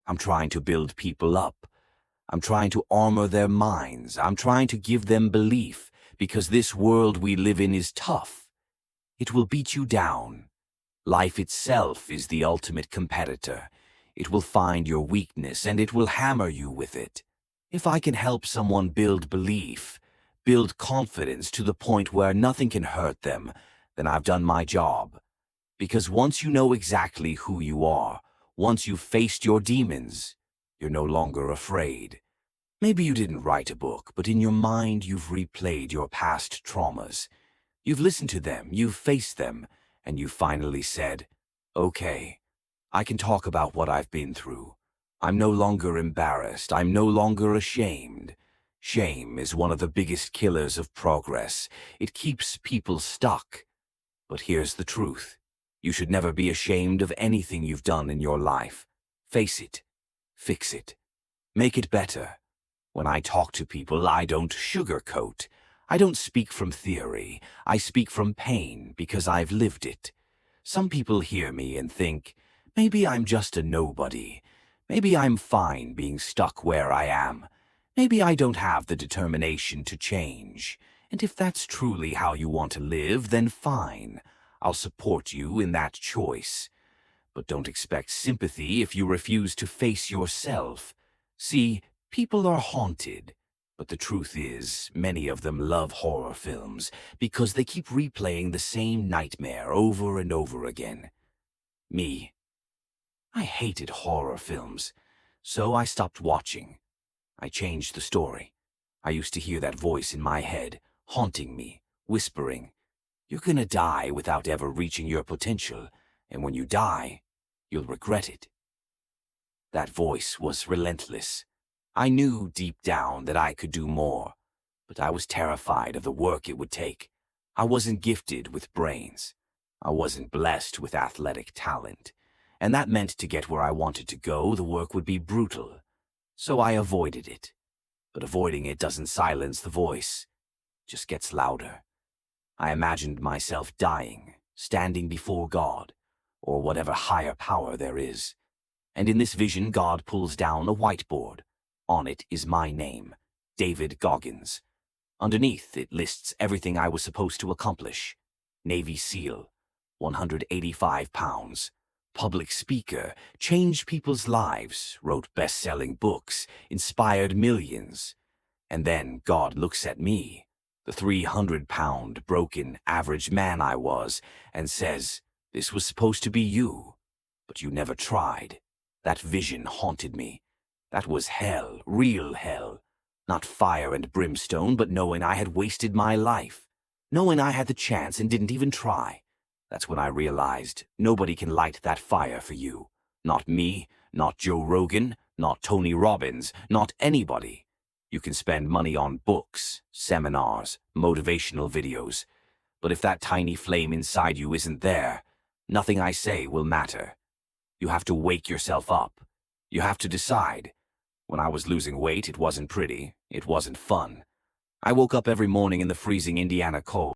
I'm trying to build people up. I'm trying to armor their minds. I'm trying to give them belief, because this world we live in is tough. It will beat you down. Life itself is the ultimate competitor. It will find your weakness and it will hammer you with it. If I can help someone build belief, build confidence to the point where nothing can hurt them, then I've done my job. Because once you know exactly who you are, once you've faced your demons, you're no longer afraid. Maybe you didn't write a book, but in your mind you've replayed your past traumas. You've listened to them, you've faced them, and you've finally said, okay, I can talk about what I've been through. I'm no longer embarrassed. I'm no longer ashamed. Shame is one of the biggest killers of progress. It keeps people stuck. But here's the truth. You should never be ashamed of anything you've done in your life. Face it. Fix it. Make it better. When I talk to people, I don't sugarcoat. I don't speak from theory. I speak from pain because I've lived it. Some people hear me and think, maybe I'm just a nobody. Maybe I'm fine being stuck where I am. Maybe I don't have the determination to change. And if that's truly how you want to live, then fine. I'll support you in that choice. But don't expect sympathy if you refuse to face yourself. See, people are haunted. But the truth is, many of them love horror films because they keep replaying the same nightmare over and over again. Me, I hated horror films, so I stopped watching. I changed the story. I used to hear that voice in my head, haunting me, whispering, "You're gonna die without ever reaching your potential, and when you die, you'll regret it." That voice was relentless. I knew deep down that I could do more, but I was terrified of the work it would take. I wasn't gifted with brains. I wasn't blessed with athletic talent. And that meant to get where I wanted to go, the work would be brutal. So I avoided it. But avoiding it doesn't silence the voice. It just gets louder. I imagined myself dying, standing before God, or whatever higher power there is. And in this vision, God pulls down a whiteboard. On it is my name, David Goggins. Underneath, it lists everything I was supposed to accomplish. Navy SEAL, 185 pounds. Public speaker, changed people's lives, wrote best-selling books, inspired millions. And then God looks at me, the 300-pound, broken, average man I was, and says, "This was supposed to be you, but you never tried." That vision haunted me. That was hell, real hell. Not fire and brimstone, but knowing I had wasted my life. Knowing I had the chance and didn't even try. That's when I realized nobody can light that fire for you. Not me, not Joe Rogan, not Tony Robbins, not anybody. You can spend money on books, seminars, motivational videos. But if that tiny flame inside you isn't there, nothing I say will matter. You have to wake yourself up. You have to decide. When I was losing weight, it wasn't pretty. It wasn't fun. I woke up every morning in the freezing Indiana cold.